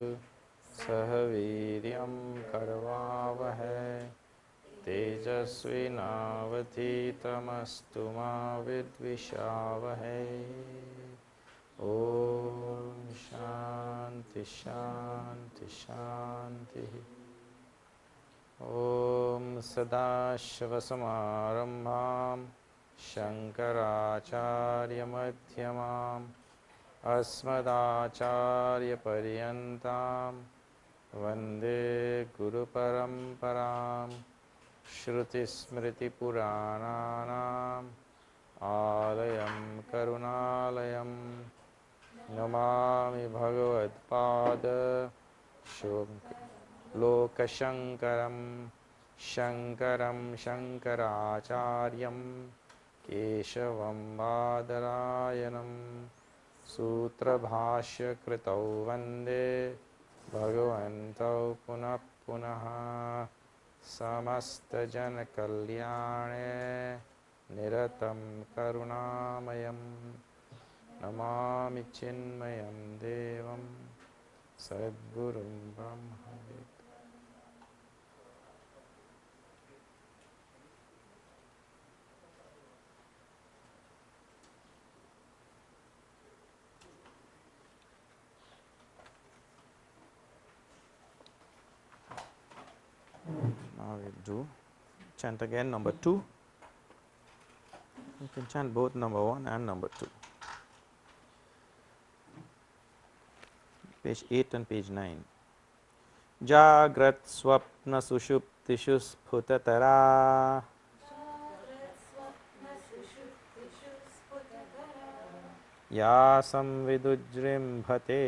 सह वीर्यं करवावहै तेजस्विनावधीतमस्तु मा विद्विषावहै। ॐ शान्ति शान्ति शान्तिः। ॐ सदाशिवसमारम्भां शङ्कराचार्यमध्यमाम् अस्मदाचार्यपर्यन्तां वन्दे गुरुपरम्परां। श्रुतिस्मृतिपुराणानाम् आलयं करुणालयं नमामि भगवत्पाद लोकशङ्करं शङ्करं शङ्कराचार्यं केशवं बादरायणं सूत्रभाष्यकृतौ वन्दे भगवन्तौ पुनः पुनः। समस्तजनकल्याणे निरतं करुणामयं नमामि चिन्मयं देवं सद्गुरुं ब्रह्मविद्। Now we do chant again number 2. You can chant both number 1 and number 2. Page 8 and page 9. Jagrat swapna sushuptishu sphutatara ya samvidujrimbhate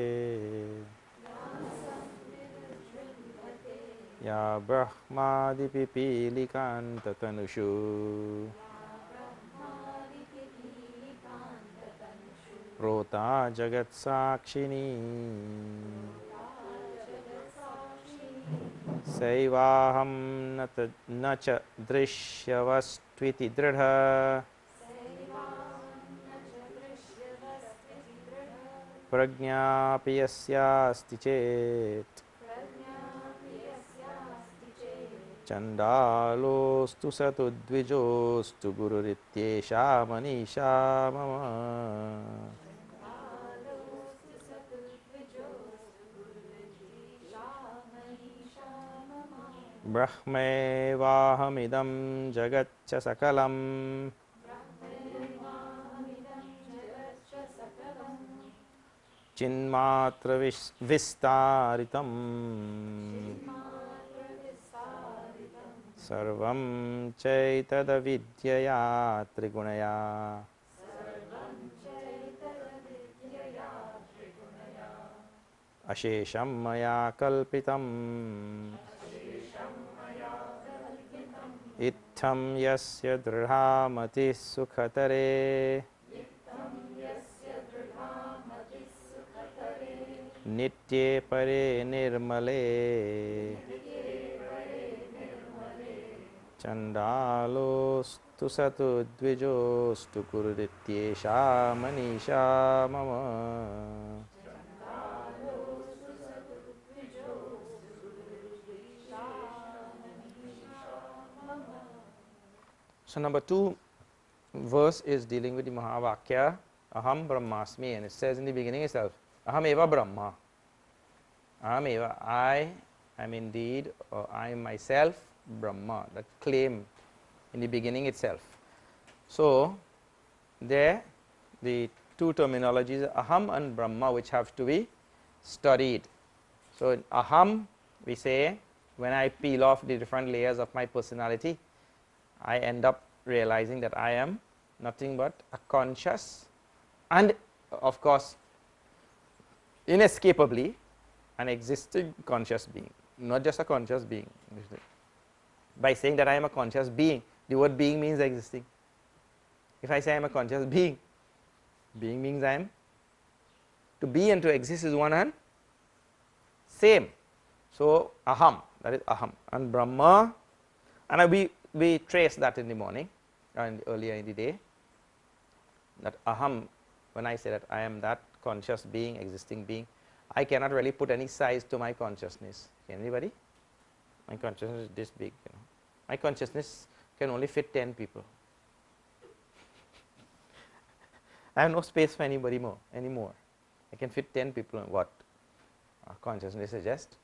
ya brahmadipipilikantatanushu prota jagat sakshini saivaham nacha drishyavastviti dridha prajñāpi yasyāsti chet candalostu satu dvijostu gururityesha Manīṣā mama. Brahmevahamidam jagatcha sakalam Chinmaya vistaritam sarvam chaitada vidyaya trigunaya ashesham maya kalpitam ittham yasya dridhamati sukhatare nitye pare nirmale candalostu satu dvijostu gururityesha Manīṣā mama. So number 2 verse is dealing with the Mahavakya Aham Brahmasmi, and it says in the beginning itself Aham eva Brahma. Aham eva, I am indeed, or I am myself Brahma, that claim in the beginning itself. So there the two terminologies Aham and Brahma which have to be studied. So in Aham we say when I peel off the different layers of my personality, I end up realizing that I am nothing but a conscious and of course inescapably an existing conscious being, not just a conscious being. By saying that I am a conscious being, the word being means existing. If I say I am a conscious being, being means I am. To be and to exist is one and same. So Aham, that is Aham, and Brahma, and we trace that in the morning and earlier in the day, that Aham, when I say that I am that conscious being, existing being, I cannot really put any size to my consciousness. Can anybody? My consciousness is this big, you know. My consciousness can only fit 10 people. I have no space for anybody anymore. I can fit 10 people in what our consciousness is just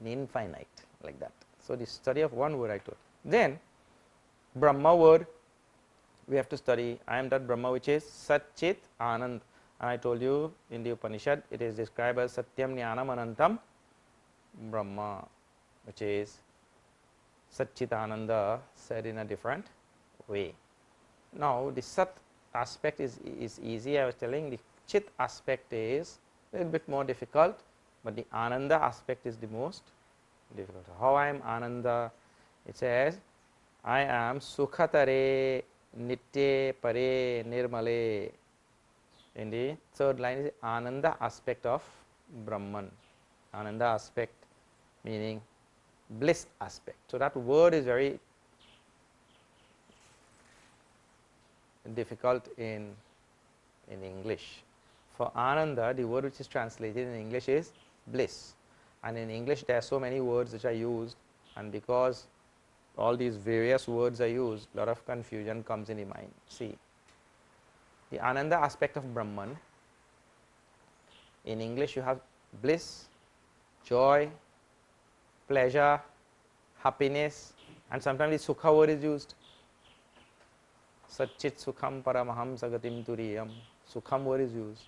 infinite, like that. So, the study of one word I told. Then Brahma word we have to study. I am that Brahma which is Sat Chit Anand, and I told you in the Upanishad it is described as Satyam Jnanam Anantam Brahma, which is Sat Chit Ananda said in a different way. Now the Sat aspect is easy. I was telling the Chit aspect is a little bit more difficult, but the Ananda aspect is the most difficult. How I am Ananda? It says I am Sukhatare Nitye Pare Nirmale. In the third line is Ananda aspect of Brahman. Ananda aspect meaning bliss aspect. So that word is very difficult in English. For Ananda, the word which is translated in English is bliss, and in English there are so many words which are used, and because all these various words are used, lot of confusion comes in the mind. See, the Ananda aspect of Brahman, in English you have bliss, joy, pleasure, happiness, and sometimes the Sukha word is used. Satchit Sukham Paramaham Sagatim Turiyam, Sukham word is used.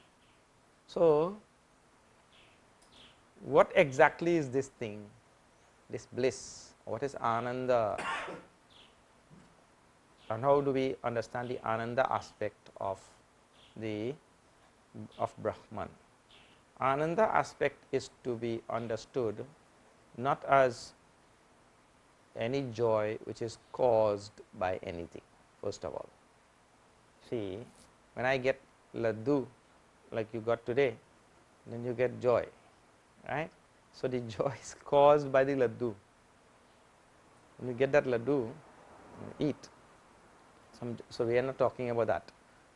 So, what exactly is this thing, this bliss? What is Ananda? And how do we understand the Ananda aspect of Brahman? Ananda aspect is to be understood not as any joy which is caused by anything, first of all. See, when I get laddu like you got today, then you get joy, right? So the joy is caused by the laddu. When you get that laddu, eat. So we are not talking about that,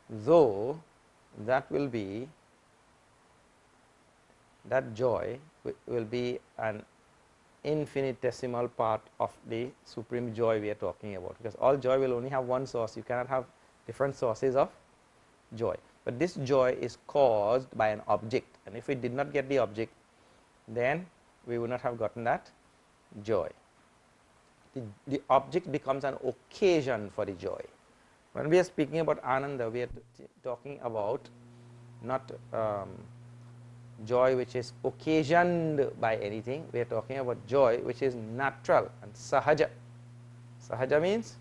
though that will be, that joy will be an infinitesimal part of the supreme joy we are talking about, because all joy will only have one source. You cannot have different sources of joy, but this joy is caused by an object, and if we did not get the object, then we would not have gotten that joy. The object becomes an occasion for the joy. When we are speaking about Ananda, we are talking about not joy which is occasioned by anything. We are talking about joy which is natural and sahaja. Sahaja means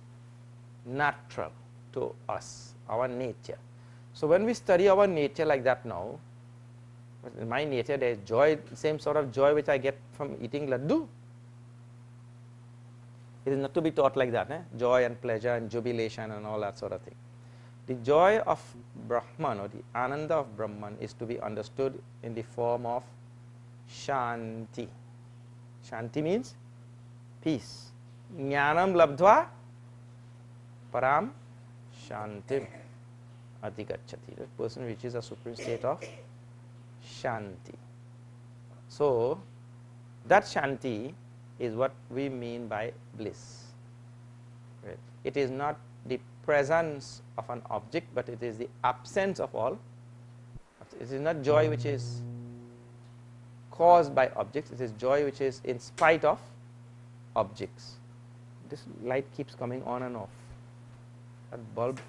natural to us, our nature. So when we study our nature like that now, in my nature there is joy, same sort of joy which I get from eating laddu. It is not to be taught like that, joy and pleasure and jubilation and all that sort of thing. The joy of Brahman or the Ananda of Brahman is to be understood in the form of Shanti. Shanti means peace. Jnanam labdhva param shantim adhigacchati. The person reaches a supreme state of Shanti. So that Shanti is what we mean by bliss. Right. It is not the presence of an object, but it is the absence of all. It is not joy which is caused by objects, it is joy which is in spite of objects. This light keeps coming on and off. That bulb.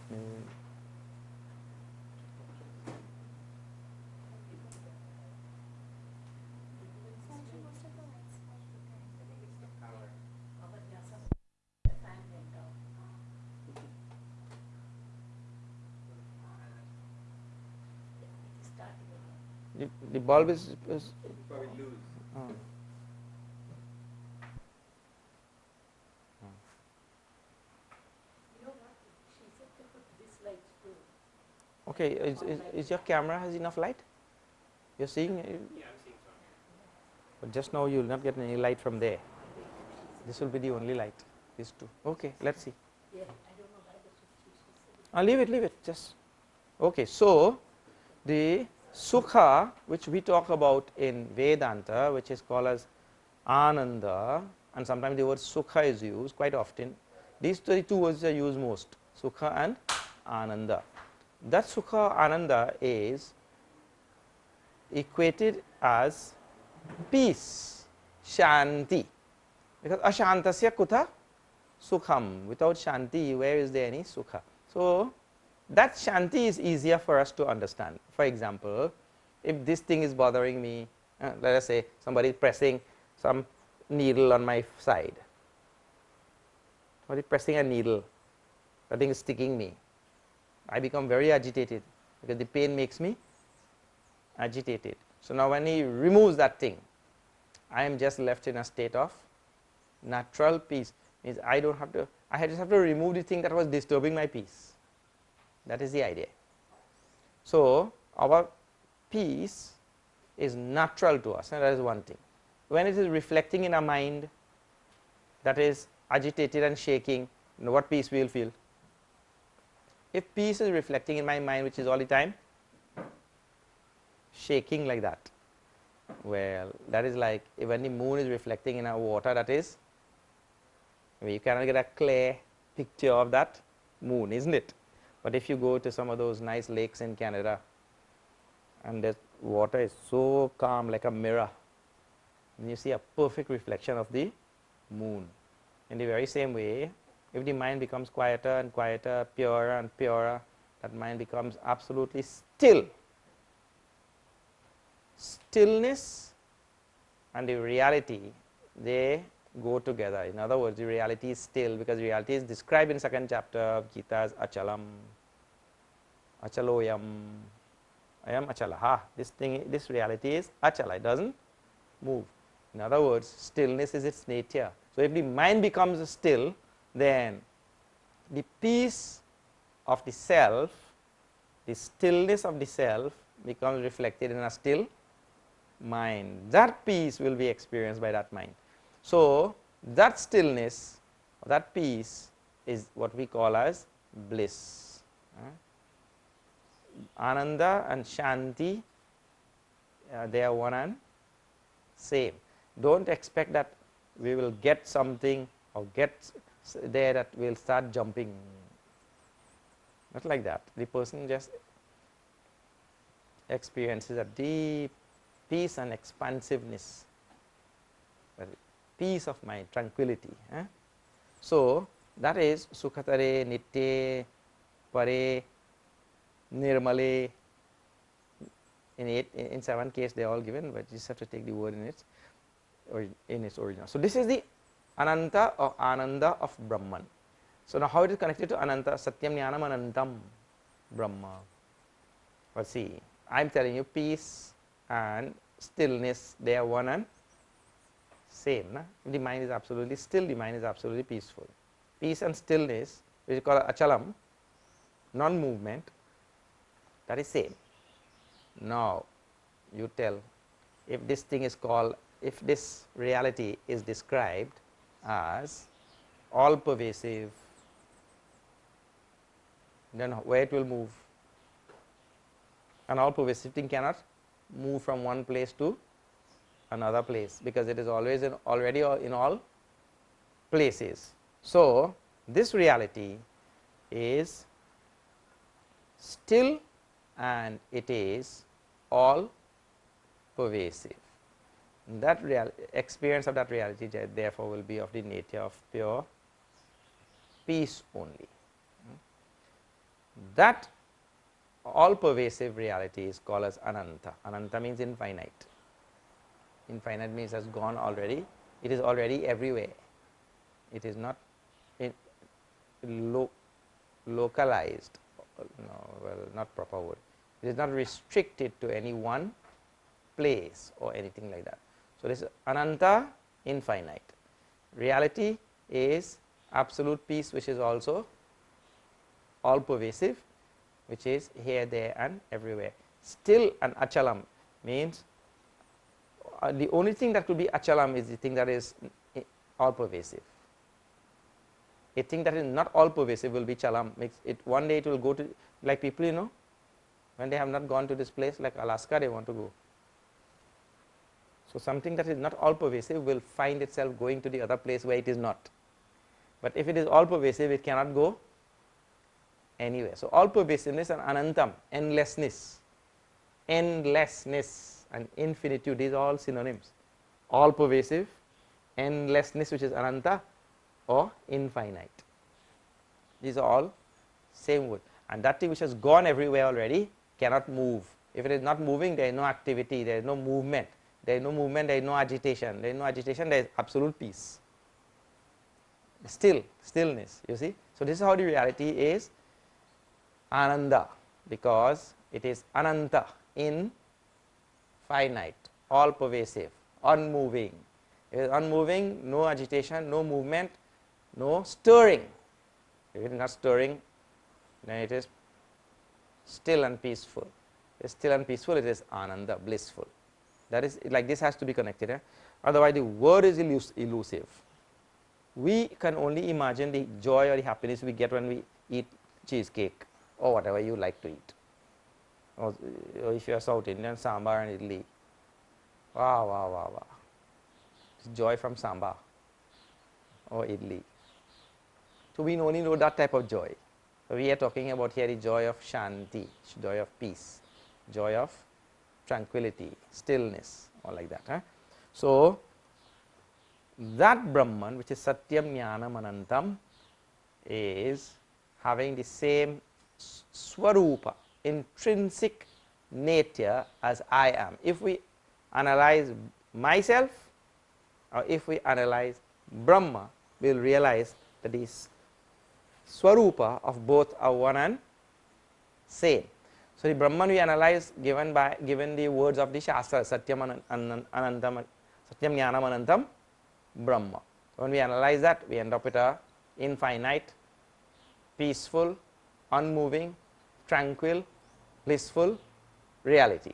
The bulb is probably lose. You know what? She said to put this light too. okay. Is your camera has enough light? You're seeing? Yeah, I'm seeing some. But just now you will not get any light from there. This will be the only light. These two. Okay, let's see. Yeah, I don't know why the she said. Leave it. Just okay. So the Sukha, which we talk about in Vedanta, which is called as Ananda, and sometimes the word Sukha is used quite often. These two words are used most, Sukha and Ananda. That Sukha Ananda is equated as peace, Shanti, because Ashantasya Kutha Sukham, without Shanti where is there any Sukha? So that Shanti is easier for us to understand. For example, if this thing is bothering me, let us say somebody is pressing some needle on my side, somebody pressing a needle, that thing is sticking me, I become very agitated because the pain makes me agitated. So now when he removes that thing, I am just left in a state of natural peace. Means I don't have to, I just have to remove the thing that was disturbing my peace. That is the idea. So our peace is natural to us, and that is one thing. When it is reflecting in our mind, that is agitated and shaking, what peace we will feel? If peace is reflecting in my mind, which is all the time shaking like that, well, that is like when the moon is reflecting in our water, that is, you cannot get a clear picture of that moon, isn't it? But if you go to some of those nice lakes in Canada, and the water is so calm like a mirror, and you see a perfect reflection of the moon. In the very same way, if the mind becomes quieter and quieter, purer and purer, that mind becomes absolutely still. Stillness and the reality, they go together. In other words, the reality is still, because reality is described in second chapter of Gita as achalam, achaloyam, ayam achalaha. This reality is achala, it doesn't move. In other words, stillness is its nature. So if the mind becomes still, then the peace of the self, the stillness of the self becomes reflected in a still mind. That peace will be experienced by that mind. So that stillness, that peace is what we call as bliss. Ananda and Shanti, they are one and same. Don't expect that we will get something or get there that we will start jumping. Not like that. The person just experiences a deep peace and expansiveness, peace of mind, tranquility. So that is Sukhatare, Nitye, Pare, Nirmale. In 7 cases they are all given, but you just have to take the word in its original. So this is the Ananta or Ananda of Brahman. So now how it is connected to Ananta? Satyam Jnanam Anantam Brahma. But see, I am telling you peace and stillness, they are one and same. Na? If the mind is absolutely still, the mind is absolutely peaceful. Peace and stillness, which is called achalam, non-movement, that is same. Now you tell, if this thing is called, if this reality is described as all pervasive, then where it will move? An all pervasive thing cannot move from one place to another place, because it is always already in all places. So this reality is still and it is all pervasive. That experience of that reality therefore will be of the nature of pure peace only. That all pervasive reality is called as Ananta. Ananta means infinite. Infinite means has gone already, it is already everywhere. It is not localized, no, well, not proper word. It is not restricted to any one place or anything like that. So this is Ananta, infinite. Reality is absolute peace, which is also all pervasive, which is here, there and everywhere. Still and achalam means the only thing that could be achalam is the thing that is all pervasive. A thing that is not all pervasive will be chalam. Makes it one day it will go to, like people, you know, when they have not gone to this place like Alaska, they want to go. So something that is not all pervasive will find itself going to the other place where it is not. But if it is all pervasive, it cannot go anywhere. So all pervasiveness and anantam, endlessness, endlessness and infinitude, these are all synonyms. All pervasive, endlessness which is ananta, or infinite. These are all same word. And that thing which has gone everywhere already cannot move. If it is not moving, there is no activity, there is no movement. There is no movement, there is no agitation. There is no agitation, there is absolute peace. Stillness, you see. So this is how the reality is ananda, because it is ananta, infinite, all pervasive, unmoving. It is unmoving, no agitation, no movement, no stirring. If it is not stirring, then it is still and peaceful. It is still and peaceful, it is ananda, blissful. That is, like this has to be connected. Eh? Otherwise the word is elusive. We can only imagine the joy or the happiness we get when we eat cheesecake or whatever you like to eat. Or if you are South Indian, sambar and idli. Wow, wow, wow, wow. It's joy from sambar or idli. So we only know that type of joy. So we are talking about here the joy of shanti, joy of peace, joy of tranquility, stillness, or like that. Huh? So that Brahman, which is Satyam Jnanam Anantam, is having the same Swarupa, intrinsic nature as I am. If we analyze myself, or if we analyze Brahma, we will realize that this Swarupa of both are one and same. So the Brahman we analyze given the words of the Shastra, Satyam Anantam, Satyam Jnanam Anantam, Brahma. When we analyze that, we end up with a infinite, peaceful, unmoving, tranquil, blissful reality.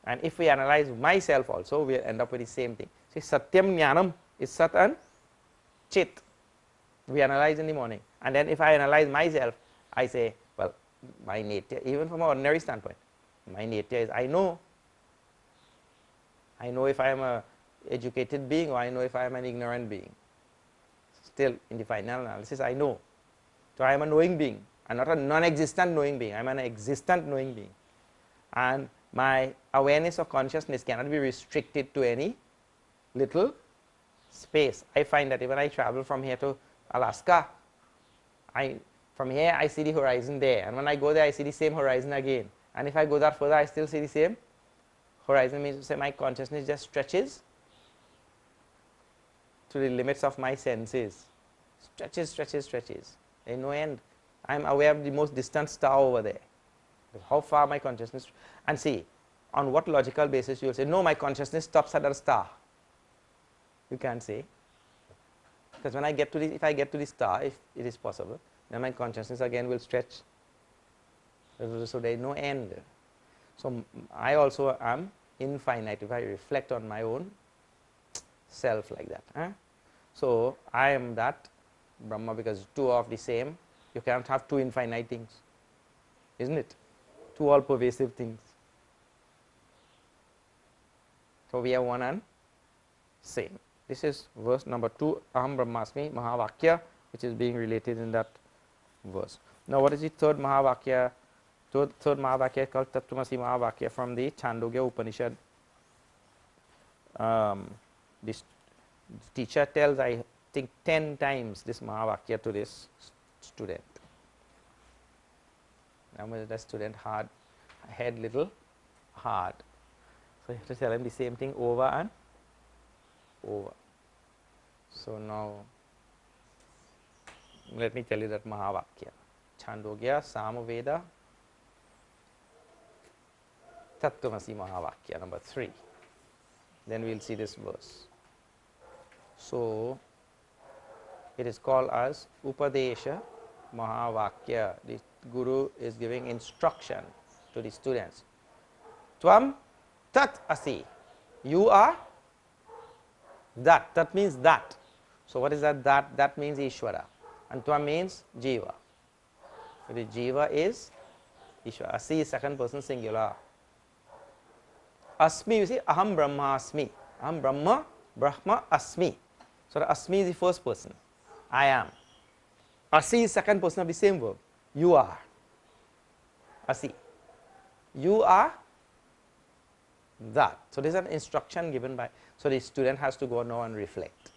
And if we analyze myself also, we end up with the same thing. See, Satyam Jnanam is Sat and Chit. We analyze in the morning. And then if I analyze myself, I say, well, my nature, even from an ordinary standpoint, my nature is I know if I am a educated being or I know if I am an ignorant being. Still, in the final analysis, I know. So I am a knowing being. I am not a non-existent knowing being. I am an existent knowing being. And my awareness or consciousness cannot be restricted to any little space. I find that when I travel from here to Alaska, from here I see the horizon there, and when I go there I see the same horizon again. And if I go that further, I still see the same horizon. Means to say my consciousness just stretches to the limits of my senses. Stretches, stretches, stretches. There is no end. I am aware of the most distant star over there. How far my consciousness, and see, on what logical basis you will say, no, my consciousness stops at that star. You can't say. Because when I get to the, if I get to the star, if it is possible, then my consciousness again will stretch. So there is no end. So I also am infinite if I reflect on my own self like that. Eh? So I am that Brahma because two of the same. You cannot have two infinite things, isn't it? Two all pervasive things. So we have one and same. This is verse number 2, Aham Brahmasmi Mahavakya, which is being related in that verse. Now what is the third Mahavakya? Third Mahavakya called Tattvamasi Mahavakya from the Chandogya Upanishad. This teacher tells, I think, 10 times this Mahavakya to this student. Now the student head little hard. So you have to tell him the same thing over and over. So now let me tell you that Mahavakya. Chandogya Samaveda Tattvamasi Mahavakya number 3. Then we will see this verse. So it is called as Upadesha Mahavakya. The Guru is giving instruction to the students. Tvam Tat Asi. You are that. That means that. So what is that? That means Ishvara. And Tvam means Jiva. So the Jiva is Ishvara. Asi is second person singular. Asmi, you see, aham brahmasmi. Aham brahma asmi. So the asmi is the first person. I am. Asi is second person of the same verb. You are. Asi. You are that. So this is an instruction given by, so the student has to go now and reflect.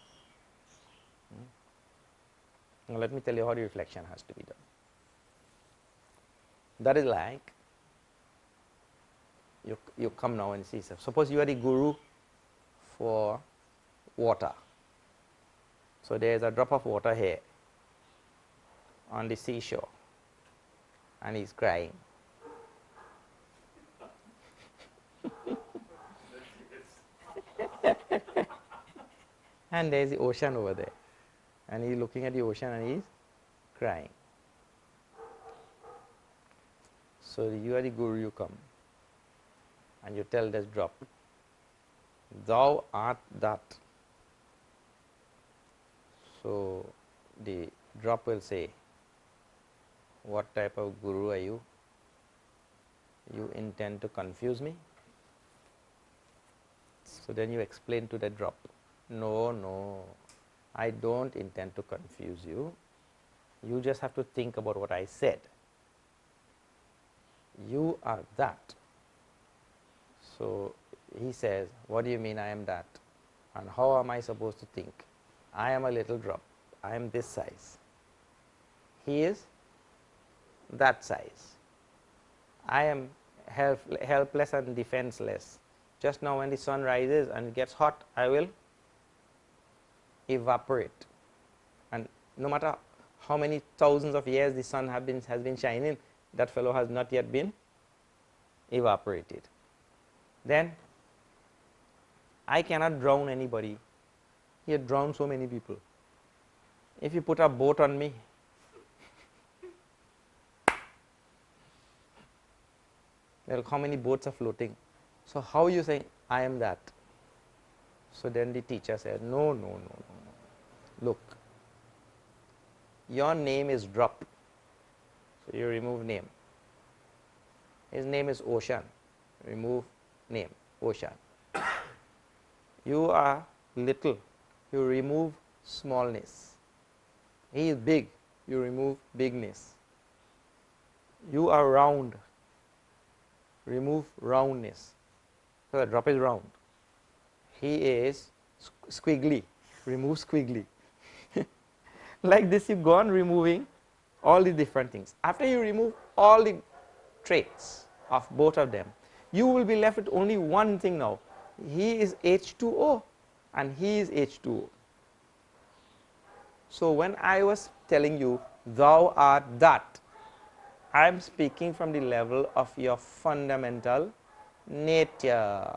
Now let me tell you how the reflection has to be done. That is like, you come now and see, suppose you are the guru for water. So there is a drop of water here on the seashore and he's crying. And there is the ocean over there and he's looking at the ocean and he's crying. So you are the guru, you come and you tell this drop, thou art that. So the drop will say, what type of guru are you? You intend to confuse me? So then you explain to the drop, no, no, I don't intend to confuse you. You just have to think about what I said. You are that. So he says, what do you mean I am that? And how am I supposed to think? I am a little drop. I am this size. He is that size. I am helpless and defenseless. Just now when the sun rises and it gets hot, I will evaporate. And no matter how many thousands of years the sun has been shining, that fellow has not yet been evaporated. Then I cannot drown anybody. He had drowned so many people. If you put a boat on me, well, how many boats are floating? So how you say I am that? So then the teacher said, no, no, no, no, no. Look, your name is drop. So you remove name. His name is ocean. Remove name, ocean. You are little. You remove smallness. He is big. You remove bigness. You are round. Remove roundness. So the drop is round. He is squiggly. Remove squiggly. Like this you go on removing all the different things. After you remove all the traits of both of them, you will be left with only one thing now. He is H2O and he is H2O. So when I was telling you, thou art that, I am speaking from the level of your fundamental nature,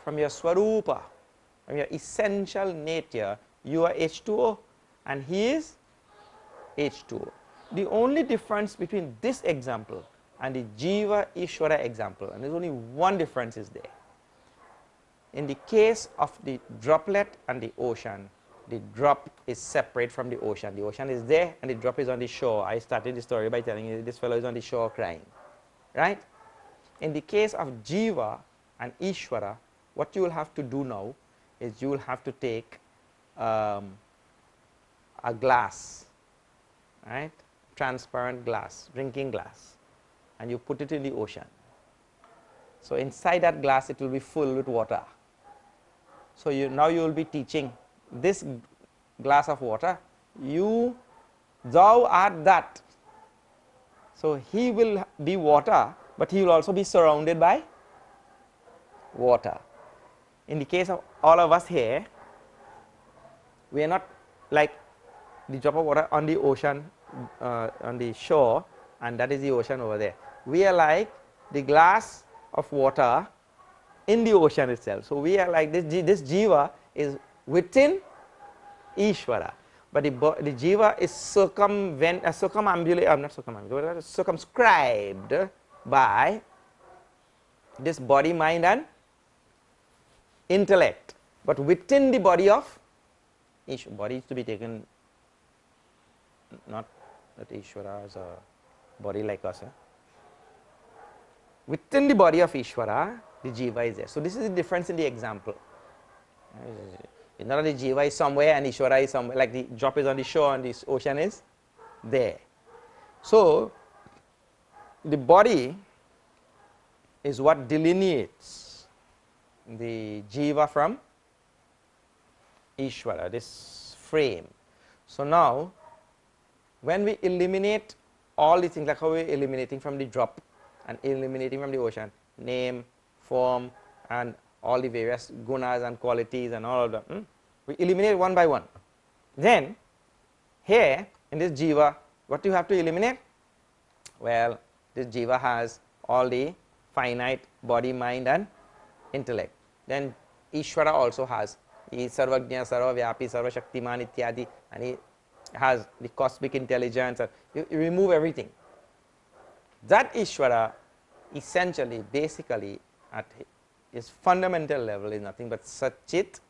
from your Swarupa, from your essential nature. You are H2O and he is H2O. The only difference between this example and the Jiva Ishvara example, and there's only one difference is there. In the case of the droplet and the ocean, the drop is separate from the ocean. The ocean is there and the drop is on the shore. I started the story by telling you this fellow is on the shore crying. Right? In the case of Jiva and Ishvara, what you will have to do now is you will have to take a glass, right? Transparent glass, drinking glass, and you put it in the ocean. So inside that glass it will be full with water. So now you will be teaching this glass of water, thou art that. So he will be water, but he will also be surrounded by water. In the case of all of us here, we are not like the drop of water on the ocean, on the shore, and that is the ocean over there. We are like the glass of water in the ocean itself. So we are like this Jiva is within Ishvara, but the Jiva is circumscribed by this body, mind and intellect, but within the body of Ishvara. Body is to be taken not that Ishvara as a body like us. Within the body of Ishvara, the Jiva is there. So this is the difference in the example. It's not that the Jiva is somewhere and Ishvara is somewhere, like the drop is on the shore and this ocean is there. So the body is what delineates the Jiva from Ishvara, this frame. So now, when we eliminate all the things, like how we are eliminating from the drop and eliminating from the ocean, name, form, and all the various gunas and qualities and all of them, we eliminate one by one. Then, here in this Jiva, what do you have to eliminate? Well, this Jiva has all the finite body, mind, and intellect. Then Ishvara also has, he is Sarvajna, Sarvavyapi, Sarvashaktiman ityadi, and he has the cosmic intelligence. You remove everything. That Ishvara essentially, basically, at his fundamental level is nothing but Satchit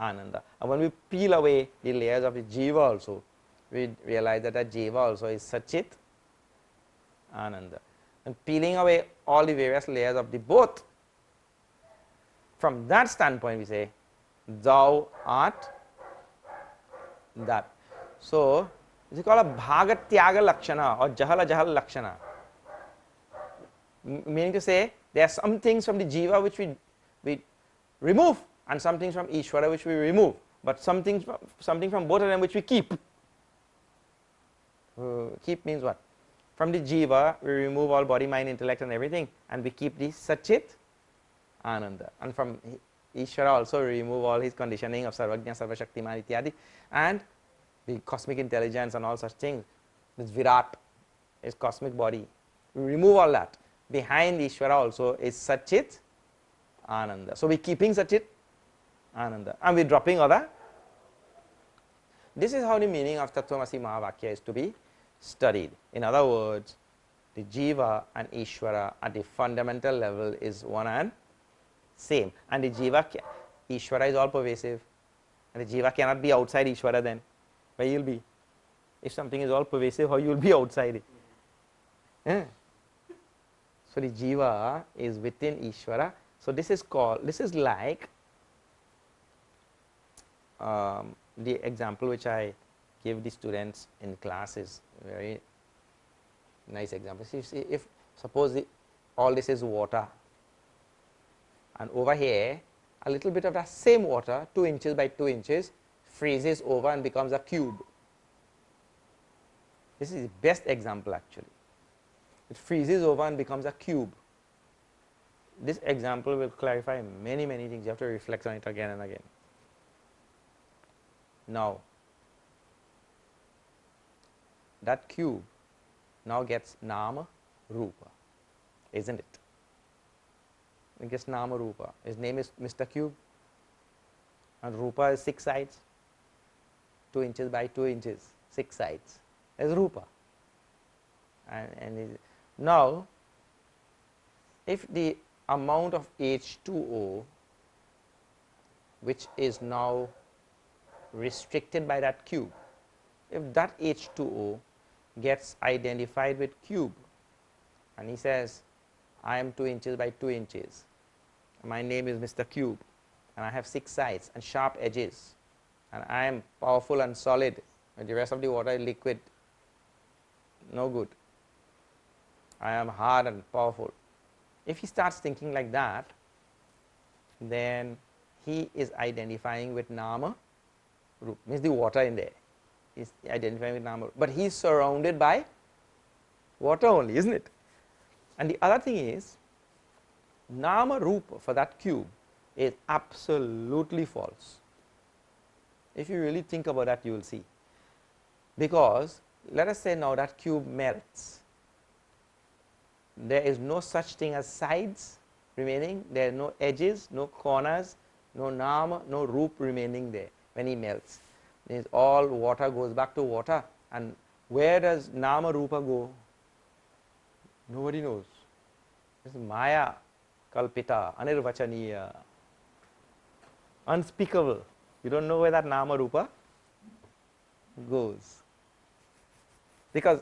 Ananda. And when we peel away the layers of the Jiva also, we realize that that Jiva also is Satchit Ananda. And peeling away all the various layers of the both, from that standpoint we say, thou art that. So, it is called a Bhagatyaga Lakshana or Jahala Jahal Lakshana. Meaning to say, there are some things from the Jiva which we remove and some things from Ishvara which we remove, but something from both of them which we keep. Keep means what? From the Jiva, we remove all body, mind, intellect and everything, and we keep the Satchit Ananda. And from Ishvara also we remove all his conditioning of Sarvajna, Sarvashaktiman ityadi, and the cosmic intelligence and all such things. This Virat, his cosmic body. We remove all that. Behind Ishvara also is Satchit Ananda. So we are keeping Satchit Ananda and we are dropping other. This is how the meaning of Tattvamasi Mahavakya is to be studied. In other words, the Jiva and Ishvara at the fundamental level is one and same. And the Jiva, Ishvara is all pervasive, and the Jiva cannot be outside Ishvara then. Where you will be? If something is all pervasive, how you will be outside it? So the Jiva is within Ishvara. So this is called, this is like the example which I give the students in class is very nice example. See, if suppose all this is water, and over here a little bit of that same water, 2 inches by 2 inches, freezes over and becomes a cube. This is the best example actually. It freezes over and becomes a cube. This example will clarify many things. You have to reflect on it again and again. Now, that cube now gets Nama Rupa, isn't it? It gets Nama Rupa. His name is Mr. Cube, and Rupa is 6 sides, 2 inches by 2 inches, 6 sides. There's Rupa. And now, if the amount of H2O, which is now restricted by that cube, if that H2O gets identified with cube, and he says, I am 2 inches by 2 inches, my name is Mr. Cube, and I have 6 sides and sharp edges, and I am powerful and solid, and the rest of the water is liquid, no good. I am hard and powerful. If he starts thinking like that, then he is identifying with Nama Rupa, means the water in there. He is identifying with Nama Rupa, but he is surrounded by water only, isn't it? And the other thing is, Nama Rupa for that cube is absolutely false. If you really think about that, you will see. Because let us say now that cube melts. There is no such thing as sides remaining, there are no edges, no corners, no Nama, no Rupa remaining there when he melts. Means all water goes back to water, and where does Nama Rupa go? Nobody knows. This is Maya, Kalpita, Anirvachaniya, unspeakable. You don't know where that Nama Rupa goes. Because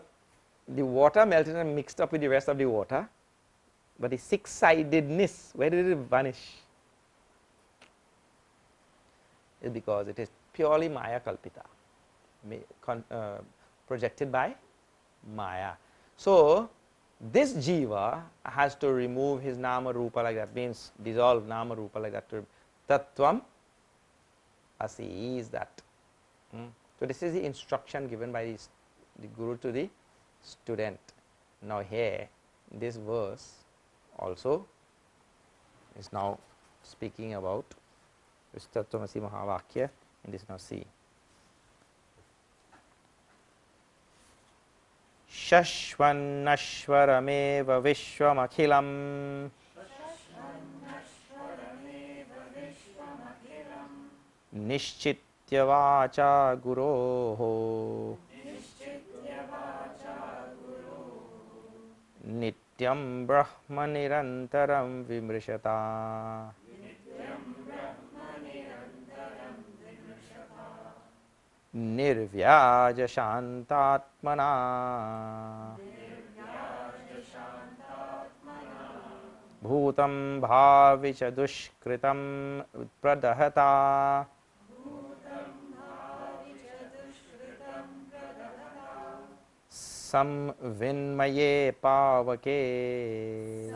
the water melted and mixed up with the rest of the water, but the six-sidedness, where did it vanish? It's because it is purely Maya Kalpita, projected by Maya. So, this Jiva has to remove his Nama Rupa like that, means dissolve Nama Rupa like that. Tattvam Asi is that. So, this is the instruction given by the Guru to the student. Now, here this verse also is now speaking about this Tattvamasi Mahavakya, and this now see. Shashvannashvarameva Vishwamakhilam Nishchitya Vacha Guroho Nityam Brahma Nirantaram Vimrishata Nirvyaja Shantatmana Bhutam Bhavicha Dushkritam Pradahata Samvinmaye Pavake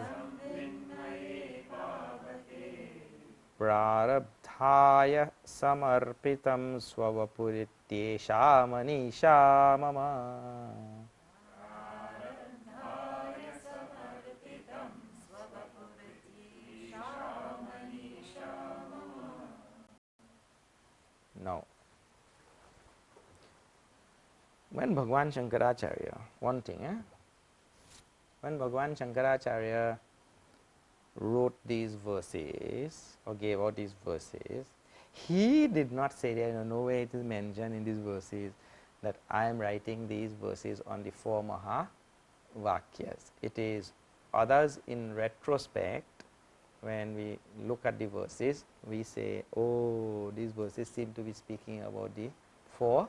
Prarabdhaya Samarpitam Swavapurityesha Manīṣā Mama. Now, when Bhagwan Shankaracharya, one thing, when Bhagwan Shankaracharya wrote these verses or gave out these verses, he did not say there, no way it is mentioned in these verses that I am writing these verses on the four Mahavakyas. It is others in retrospect, when we look at the verses, we say, oh, these verses seem to be speaking about the four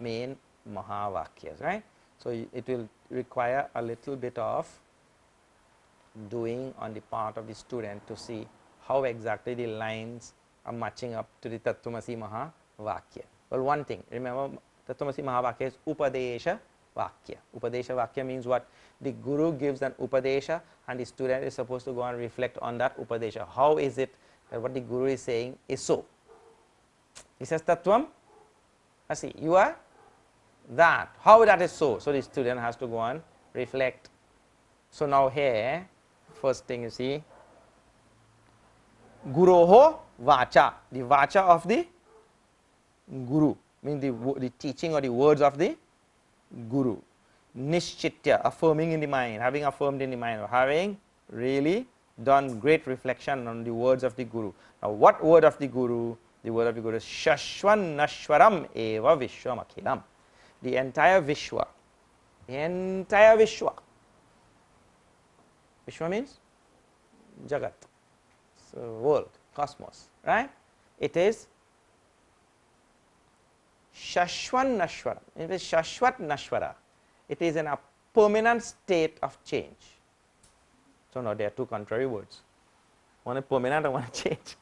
main Mahavakyas, right? So, it will require a little bit of doing on the part of the student to see how exactly the lines are matching up to the Tattvamasi Mahavakya. Well, one thing, remember, Tattvamasi Mahavakya is Upadesha Vakya. Upadesha Vakya means what? The Guru gives an Upadesha and the student is supposed to go and reflect on that Upadesha. How is it that what the Guru is saying is so? He says Tattvam Asi, you are that. How that is so? So, the student has to go and reflect. So, now here, first thing you see, Guroho Vacha, the Vacha of the Guru, means the teaching or the words of the Guru. Nishchitya, affirming in the mind, having affirmed in the mind, having really done great reflection on the words of the Guru. Now, what word of the Guru? The word of the Guru is Shashvannashvaram eva Vishwamakhilam. The entire Vishwa, Vishwa means Jagat, so world, cosmos, right? It is Shashvannashvaram, it is Shashvat Nashvara. It is in a permanent state of change. So, now there are two contrary words. One is permanent and one is change.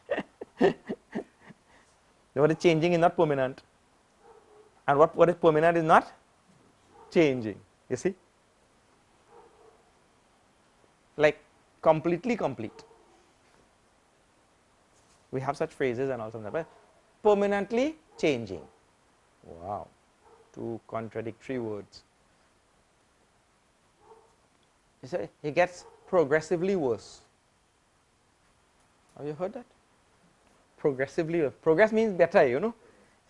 What is changing is not permanent, and what is permanent is not changing. You see? Like completely complete. We have such phrases and also, but permanently changing. Wow, two contradictory words. You say he gets progressively worse. Have you heard that? Progressively worse. Progress means better, you know.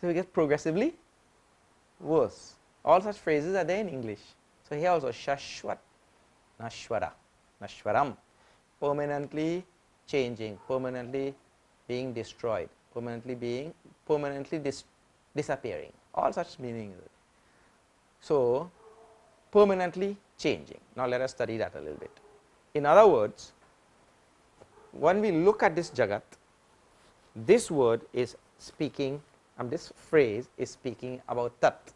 So he gets progressively worse. All such phrases are there in English. So here also Shashvat Nashvara, Nashvaram, permanently changing, permanently being destroyed, permanently disappearing. All such meanings. So permanently changing. Now let us study that a little bit. In other words, when we look at this Jagat, this word is speaking, this phrase is speaking about Tat.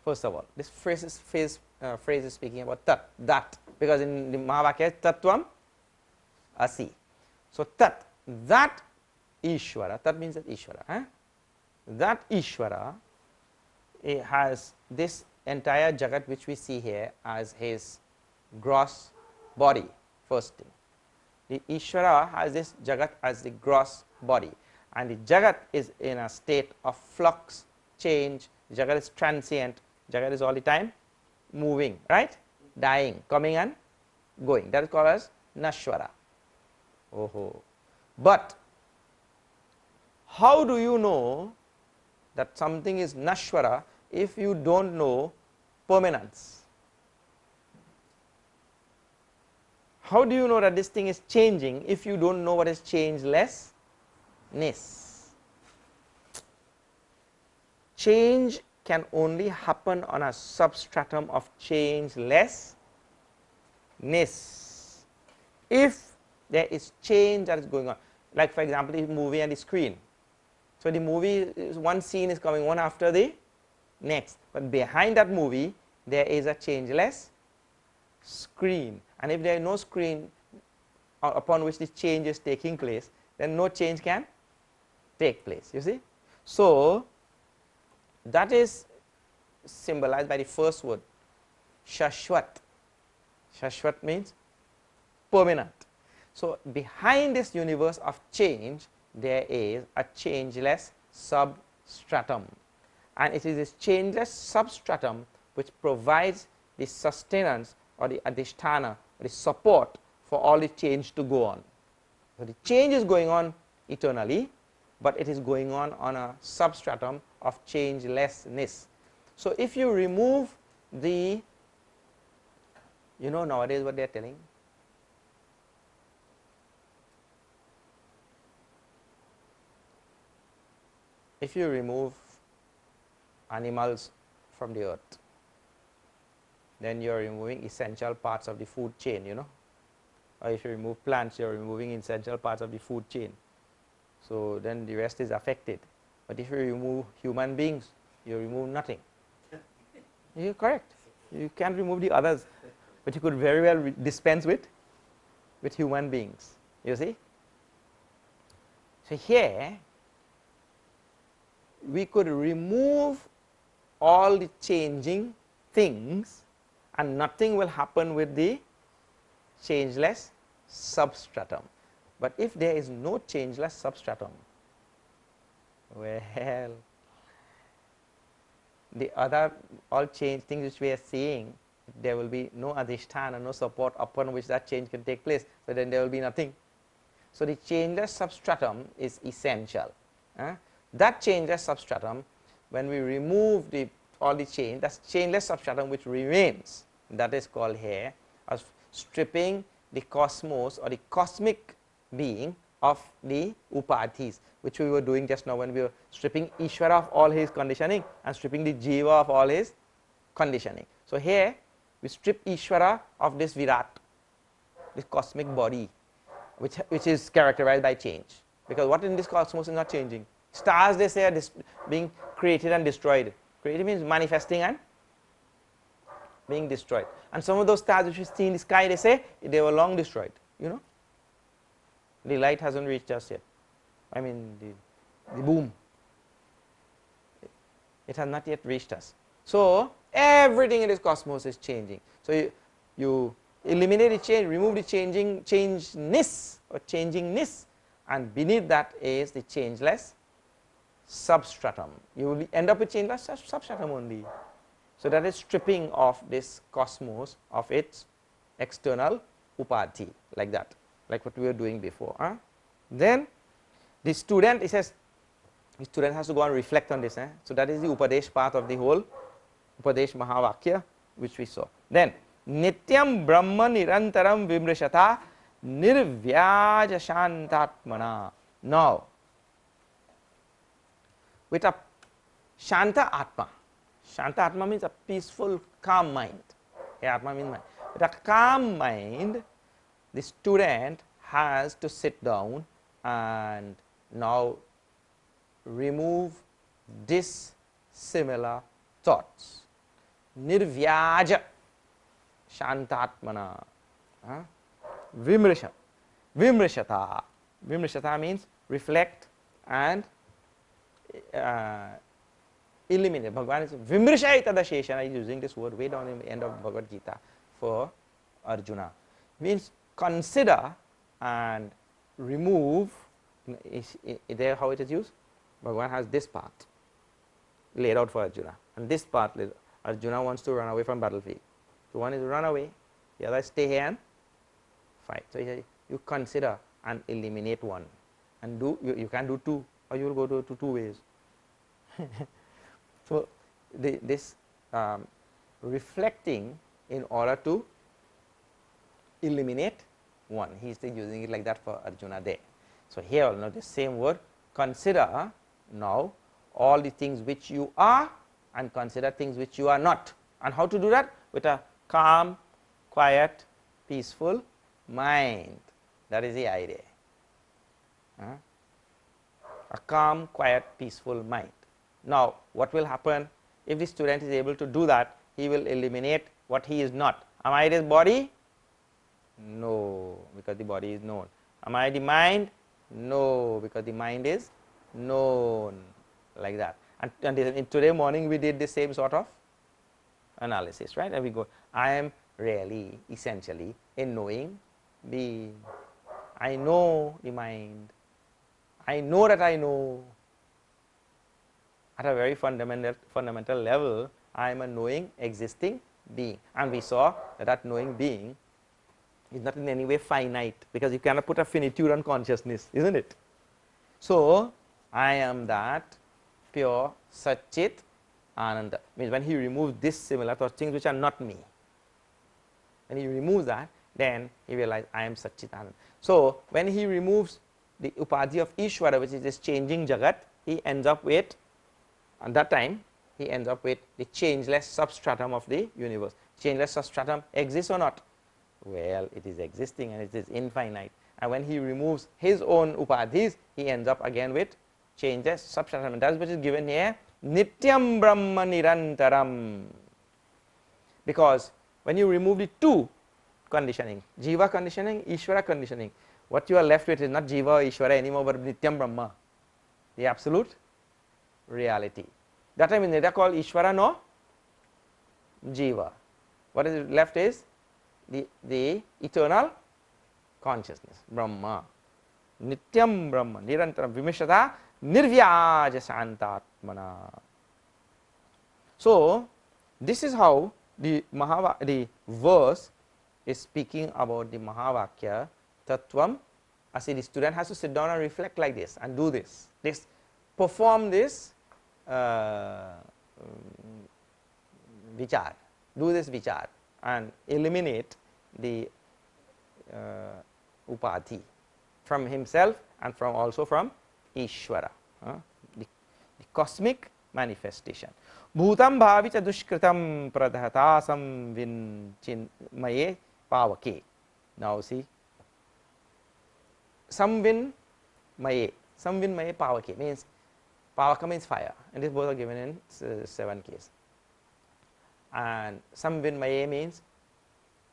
first of all. This phrase is speaking about tat, that, because in the Mahavakya Tattvam Asi. So tat, that Ishvara, tat means that Ishvara, that Ishvara has this entire Jagat which we see here as his gross body, first thing. The Ishvara has this Jagat as the gross body, and the Jagat is in a state of flux, change. Jagat is transient, Jagat is all the time moving, right? Dying, coming and going. That is called as Nashvara. Oh. But how do you know that something is Nashvara if you don't know permanence? How do you know that this thing is changing if you don't know what is changelessness? Change can only happen on a substratum of changelessness. If there is change that is going on, like for example the movie and the screen. So the movie, one scene is coming one after the next, but behind that movie there is a changeless screen, and if there is no screen upon which the change is taking place, then no change can take place, you see. So that is symbolized by the first word, Shashwat. Shashwat means permanent. So behind this universe of change there is a changeless substratum, and it is this changeless substratum which provides the sustenance or the adhisthana, or the support for all the change to go on. So the change is going on eternally, but it is going on a substratum of changelessness. So if you remove the, you know nowadays what they are telling, if you remove animals from the earth, then you are removing essential parts of the food chain, you know. Or if you remove plants, you are removing essential parts of the food chain. So then the rest is affected. But if you remove human beings, you remove nothing. You are correct. You can't remove the others, but you could very well dispense with human beings, you see. So here we could remove all the changing things and nothing will happen with the changeless substratum. But if there is no changeless substratum, well, the other all change things which we are seeing, there will be no adhisthana, no support upon which that change can take place, so then there will be nothing. So the changeless substratum is essential. That changeless substratum, when we remove all the change, that's changeless substratum which remains, that is called here as stripping the cosmos or the cosmic being of the upadhis, which we were doing just now when we were stripping Ishvara of all his conditioning and stripping the Jiva of all his conditioning. So here we strip Ishvara of this Virat, this cosmic body, which is characterized by change, because what in this cosmos is not changing. Stars, they say, are being created and destroyed. Created means manifesting and being destroyed. And some of those stars which we see in the sky, they say they were long destroyed, you know. The light hasn't reached us yet. I mean the boom. It has not yet reached us. So everything in this cosmos is changing. So you eliminate the change, remove the changeness or changingness, and beneath that is the changeless substratum. You will end up with changeless substratum only. So that is stripping of this cosmos of its external upadhi, like that, like what we were doing before. Then the student, it says, the student has to go and reflect on this. So that is the Upadesh part of the whole Upadesh Mahavakya which we saw. Then Nityam Brahma Nirantaram Vimrishata Nirvyaja Shantatmana. Now, with a Shanta Atma, Shanta Atma means a peaceful, calm mind. Atma means mind. With a calm mind, the student has to sit down and now remove dissimilar thoughts. nirvyaja shantatmana. Vimrisha. Vimrishata. Vimrishata means reflect and eliminate. Bhagavan is Vimrisha Itadasheshana, is using this word way down in the end of Bhagavad Gita for Arjuna. Means consider and remove. There how it is used? Bhagavan has this path laid out for Arjuna, and this path Arjuna wants to run away from battlefield. So one is run away, the other is stay here and fight. So you consider and eliminate one, and you can do two, or you will go to two ways. So this reflecting in order to eliminate one, he is using it like that for Arjuna there. So here now the same word, consider now all the things which you are and consider things which you are not. And how to do that? With a calm, quiet, peaceful mind. That is the idea. A calm, quiet, peaceful mind. Now what will happen if the student is able to do that? He will eliminate what he is not. Am I his body? No, because the body is known. Am I the mind? No, because the mind is known. Like that. And today morning we did the same sort of analysis, right? And we go, I am really essentially a knowing being. I know the mind. I know that I know. At a very fundamental level, I am a knowing existing being. And we saw that that knowing being is not in any way finite, because you cannot put a finitude on consciousness, isn't it? So I am that pure Satchit Ananda. Means when he removes this similar thoughts, things which are not me, when he removes that, then he realizes I am Satchit Ananda. So when he removes the upadhi of Ishvara, which is this changing Jagat, he ends up with, at that time, he ends up with the changeless substratum of the universe. Changeless substratum exists or not? Well, it is existing and it is infinite. And when he removes his own upadhis, he ends up again with changes substratum. That is what is given here, Nityam Brahma Nirantaram. Because when you remove the two conditioning, Jiva conditioning, Ishvara conditioning, what you are left with is not Jiva or Ishvara anymore, but Nityam Brahma, the absolute reality. That time is neither called Ishvara nor Jiva. What is left is the eternal consciousness, Brahma. Nityam Brahma, Nirantaram, Vimishata, Nirvyaja Santatmana. So this is how the verse is speaking about the Mahavakya Tattvam. I see the student has to sit down and reflect like this and do this. Perform this vichar, do this vichar and eliminate the upadhi from himself and from also from Ishvara, the cosmic manifestation. Bhutam bhavicha dushkritam pradhatasam vin chinmaye pavake. Now see, samvin maye pavake means, pavaka means fire, and these both are given in 7 cases. And samvin maye means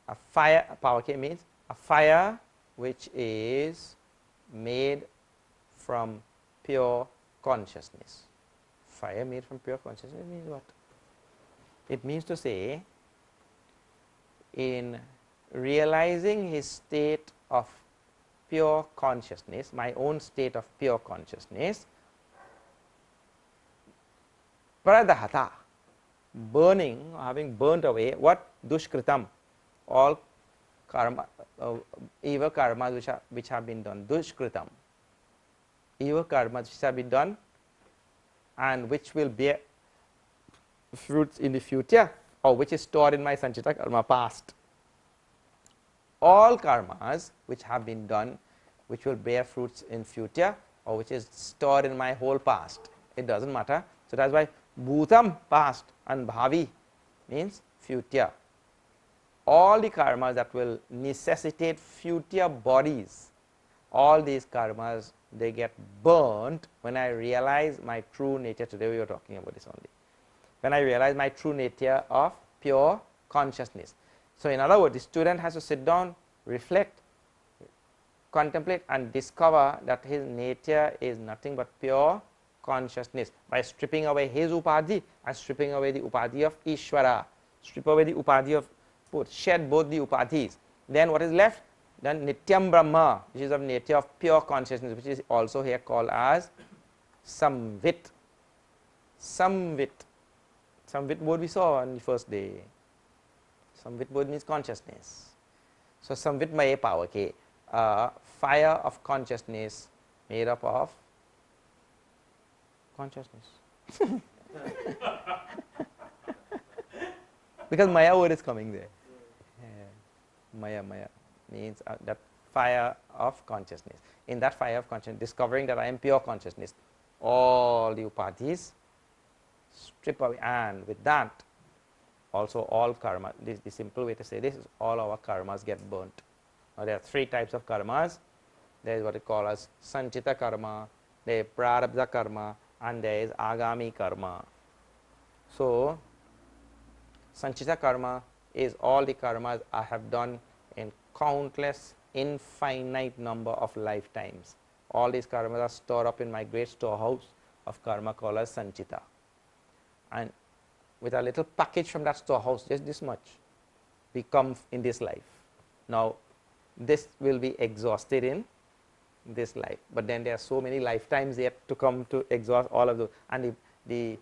a fire, pavake means a fire which is made from pure consciousness. Fire made from pure consciousness means what? It means to say, in realizing his state of pure consciousness, my own state of pure consciousness, pradahata, burning, having burnt away, what? Dushkritam, all karma, evil karmas which have been done, dushkritam, evil karmas which have been done and which will bear fruits in the future, or which is stored in my sanchita karma past. All karmas which have been done, which will bear fruits in future, or which is stored in my whole past, it does not matter. So that is why bhutam, past, and bhavi means future. All the karmas that will necessitate future bodies, all these karmas, they get burnt when I realize my true nature. Today we were talking about this only. When I realize my true nature of pure consciousness. So in other words, the student has to sit down, reflect, contemplate and discover that his nature is nothing but pure consciousness by stripping away his upadhi and stripping away the upadhi of Ishvara. Strip away the upadhi of both, shed both the upadhis. Then what is left? Then Nityam Brahma, which is of nature of pure consciousness, which is also here called as Samvit. Samvit. Samvit word we saw on the first day. Samvit word means consciousness. So Samvit Maya power ke, fire of consciousness made up of consciousness. Because Maya word is coming there. Maya means that fire of consciousness. In that fire of consciousness, discovering that I am pure consciousness, all the upadhis strip away, and with that also all karma, the simple way to say this is all our karmas get burnt. Now there are three types of karmas. There is what we call as sanchita karma, there is prarabdha karma, and there is agami karma. So sanchita karma is all the karmas I have done in countless infinite number of lifetimes. All these karmas are stored up in my great storehouse of karma called as sanchita. And with a little package from that storehouse, just this much, we come in this life. Now this will be exhausted in this life, but then there are so many lifetimes yet to come to exhaust all of those. And the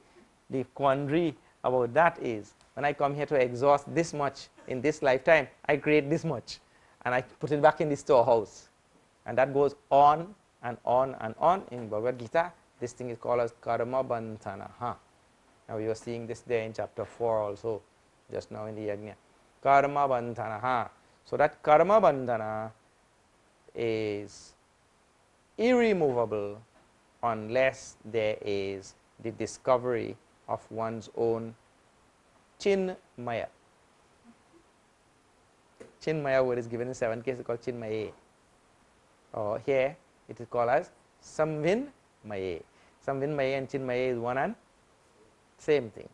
quandary about that is, when I come here to exhaust this much in this lifetime, I create this much and I put it back in the storehouse, and that goes on and on and on. In Bhagavad Gita, this thing is called as karma bandhana. Now we were seeing this there in chapter 4 also, just now in the yajna. Karma bandhana. So that karma bandhana is irremovable unless there is the discovery of one's own Chinmaya. Chinmaya word is given in 7 cases called Chinmaya. Or here it is called as Samvinmaya. Samvinmaya and Chinmaya is one and same thing.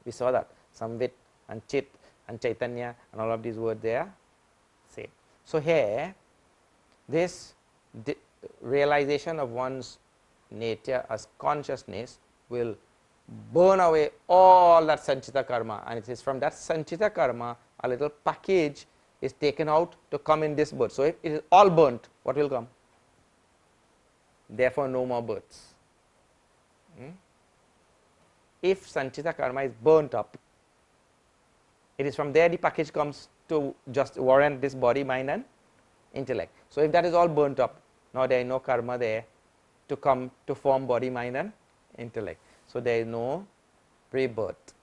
We saw that Samvit and Chit and Chaitanya and all of these words they are same. So here this realization of one's nature as consciousness will burn away all that sanchita karma, and it is from that sanchita karma a little package is taken out to come in this birth. So if it is all burnt, what will come? Therefore no more births. If sanchita karma is burnt up, it is from there the package comes to just warrant this body, mind and intellect. So if that is all burnt up, now there is no karma there to come to form body, mind and intellect. So there is no rebirth.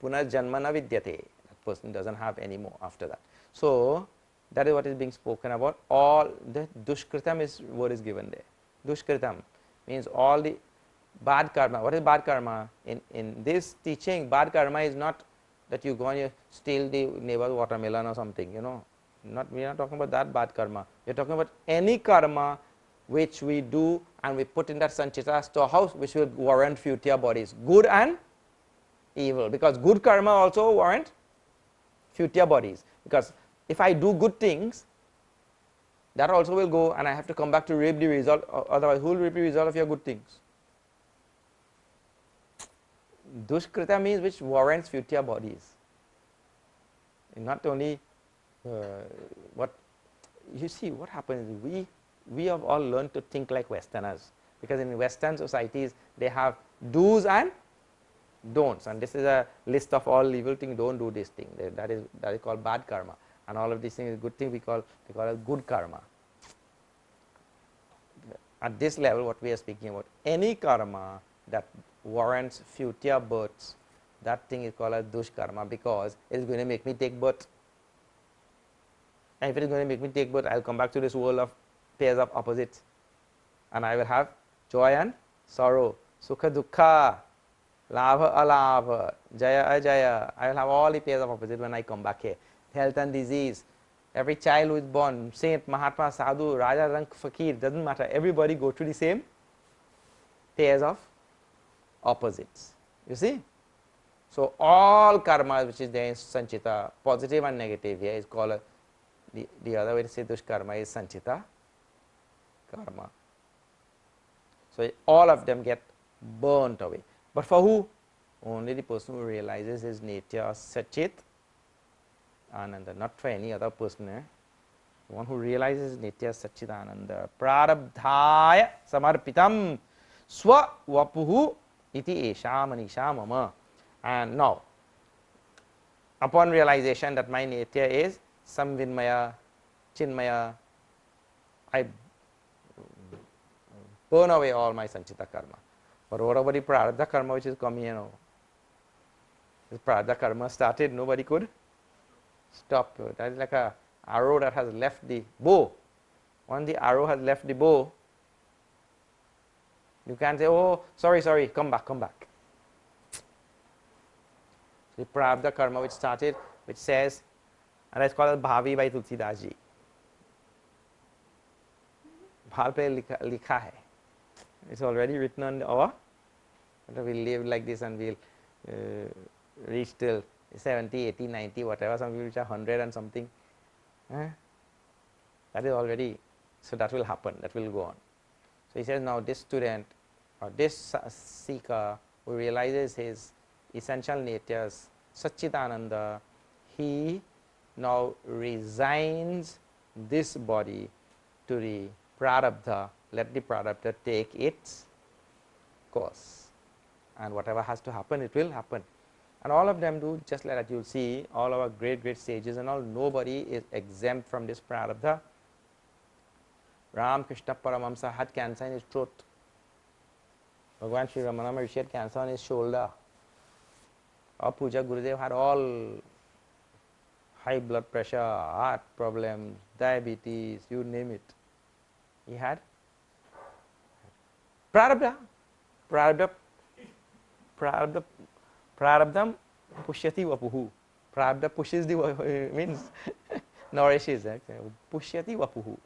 Punarjanmana vidyate. That person doesn't have any more after that. So that is what is being spoken about. All the dushkritam is what is given there. Dushkritam means all the bad karma. What is bad karma? In this teaching, bad karma is not that you go and you steal the neighbor's watermelon or something, you know. We are not talking about that bad karma. We are talking about any karma which we do and we put in that sanchita storehouse, which will warrant future bodies, good and evil. Because good karma also warrant future bodies. Because if I do good things, that also will go and I have to come back to reap the result. Otherwise, who will reap the result of your good things? Dushkrita means which warrants future bodies. Not only what you see, what happens is we have all learned to think like Westerners, because in Western societies they have do's and don'ts, and this is a list of all evil things. Don't do this thing. That is called bad karma, and all of these things is good thing. We call it good karma. At this level, what we are speaking about, any karma that warrants future births, that thing is called as dushkarma, because it is going to make me take birth. And if it is going to make me take birth, I will come back to this world of pairs of opposites, and I will have joy and sorrow, sukha dukkha, labha alabha, jaya ajaya. I will have all the pairs of opposites when I come back here. Health and disease. Every child who is born, saint, mahatma, sadhu, raja, rank, fakir, doesn't matter. Everybody go through the same pairs of opposites. You see? So all karmas which is there in sanchita, positive and negative here is called the other way to say dushkarma is sanchita karma. So all of them get burnt away. But for who? Only the person who realizes his nature Sachit Ananda, not for any other person. The one who realizes Nitya Satchidananda. Prarabdhaya samarpitam swa vapuhu iti esha Manīṣā mama. And now, upon realization that my Nitya is Samvinmaya, Chinmaya, I burn away all my Sanchita karma. But what about the Prarabdha karma which is coming here now? This Prarabdha karma started, nobody could stop. That is like a arrow that has left the bow. Once the arrow has left the bow, you can't say, oh, sorry, come back. The Prarabdha karma which started, which says, and that's called Bhavi by Tulsidas ji. Bhal pe likha hai. It's already written on our, we'll live like this and we'll reach till 70, 80, 90, whatever, some people which are 100 and something. That is already, so that will happen, that will go on. So he says now this student or this seeker who realizes his essential natures, Satchidananda, he now resigns this body to the Prarabdha, let the Prarabdha take its course. And whatever has to happen, it will happen. And all of them do just like that. You will see all our great sages and all, nobody is exempt from this Prarabdha. Ram Krishna Paramahamsa had cancer in his throat. Bhagavan Sri Ramana Maharishi had cancer on his shoulder. Our Puja Gurudev had all high blood pressure, heart problems, diabetes, you name it. He had Prarabdha. Prarabdham pushyati vapuhu. Prarabdha pushes the means nourishes. Pushyati vapuhu.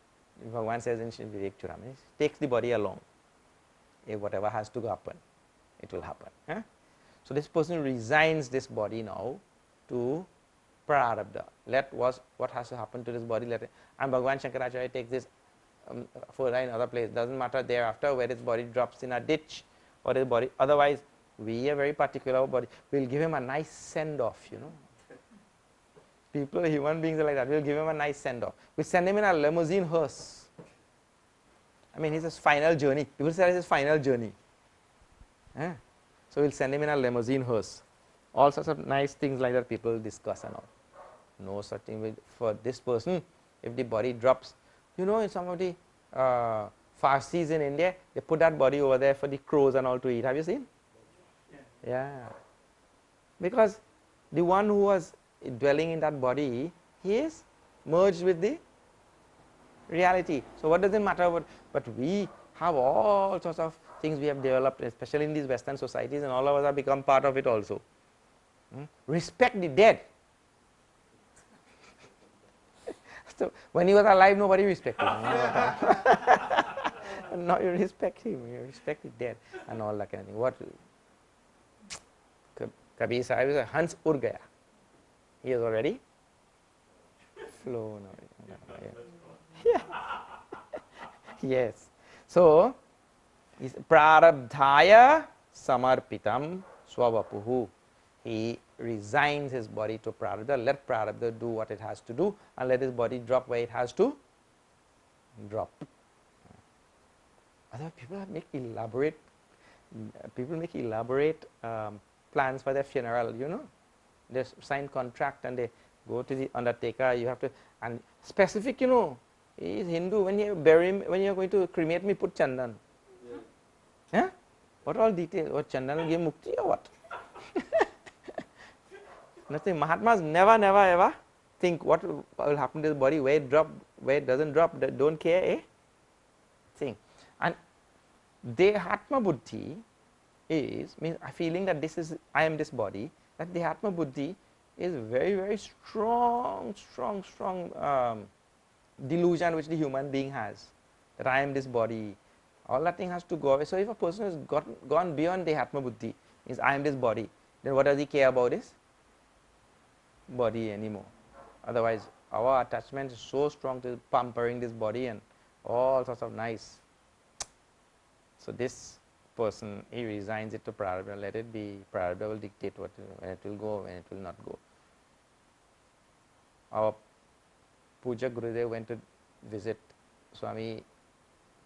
Bhagavan says in Vivek Chudamani, takes the body along. If whatever has to happen, it will happen. So this person resigns this body now to Prarabdha. Let what has to happen to this body, let it. And Bhagavan Shankaracharya takes this further in other place. Doesn't matter thereafter where his body drops in a ditch or his body. Otherwise, we are very particular about it. We'll give him a nice send-off, you know. People, human beings are like that. We'll give him a nice send-off. We send him in a limousine hearse. I mean, his final journey. People say it's his final journey. So we'll send him in a limousine hearse. All sorts of nice things like that people discuss and all. No such thing for this person. If the body drops, you know, in some of the Farsis in India, they put that body over there for the crows and all to eat. Have you seen? Yeah. Because the one who was dwelling in that body, he is merged with the reality. So what does it matter? But we have all sorts of things we have developed, especially in these Western societies, and all of us have become part of it also. Respect the dead. So when he was alive, nobody respected him. Now you respect him, you respect the dead and all that kind of thing. What? Kabir Sahib is a Hans ur gaya. He has already flown away. Yeah. Yes. So, Prarabdhaya samarpitam swavapuhu. He resigns his body to Prarabdha. Let Prarabdha do what it has to do and let his body drop where it has to drop. Other people make elaborate plans for their funeral, you know. They sign contract and they go to the undertaker. You have to, and specific, you know, he is Hindu. When you bury him, when you are going to cremate me, put chandan. Yeah. What all details? What chandan will give mukti or what? Nothing. Mahatmas never ever think what will happen to his body, where it drop, where it doesn't drop. They don't care. Thing. And Dehatma Buddhi is means a feeling that this is I am this body. That Dehatma Buddhi is very strong delusion which the human being has, that I am this body. All that thing has to go away. So if a person has gone beyond Dehatma Buddhi, means I am this body, then what does he care about his body anymore? Otherwise, our attachment is so strong to pampering this body and all sorts of nice. So this person, he resigns it to Prarabdha, let it be. Prarabdha will dictate when it will go, when it will not go. Our Puja Gurudev went to visit Swāmī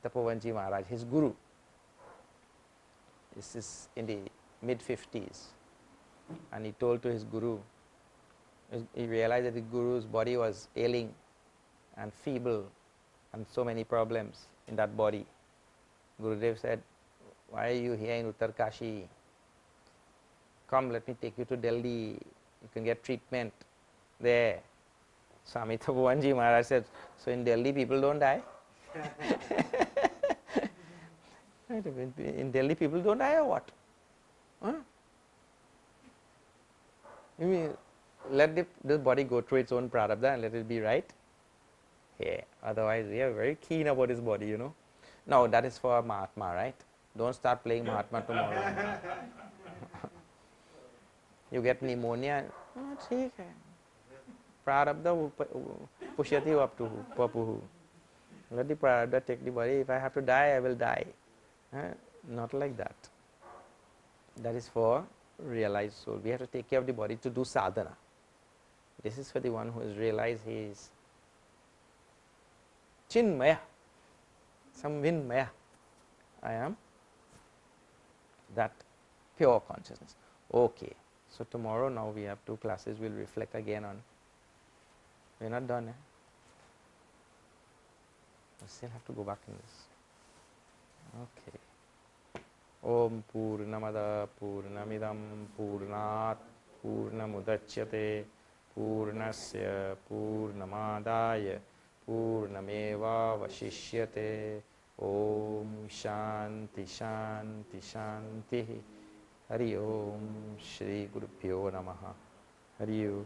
Maharaj, his guru. This is in the mid-50s, and he told to his guru, he realized that the guru's body was ailing and feeble and so many problems in that body. Gurudev said, why are you here in Uttar Kashi? Come, let me take you to Delhi, you can get treatment there. Swāmī Prakāshānanda Maharaj said, so in Delhi people don't die? In Delhi people don't die or what? Huh? You mean let the body go through its own prarabdha and let it be right? Yeah, otherwise we are very keen about his body, you know. Now that is for Mahatma, right? Don't start playing Mahatma tomorrow. You get pneumonia, oh, theek hai. Prarabdha pushyati vapuhu. Let the prarabdha take the body. If I have to die, I will die. Not like that. That is for realized soul. We have to take care of the body to do sadhana. This is for the one who has realized he is Chinmaya, Samvinmaya. I am that pure consciousness. Okay. So tomorrow now we have 2 classes. We'll reflect again on. We're not done. We still have to go back in this. Okay. Om Purnamada Purnamidam Purnat Purnamudachyate Purnasya Purnamadaya Purnameva Vashishyate. Om Shanti Shanti Shanti. Hari Om Shri Gurubhyo Namaha. Hari Om.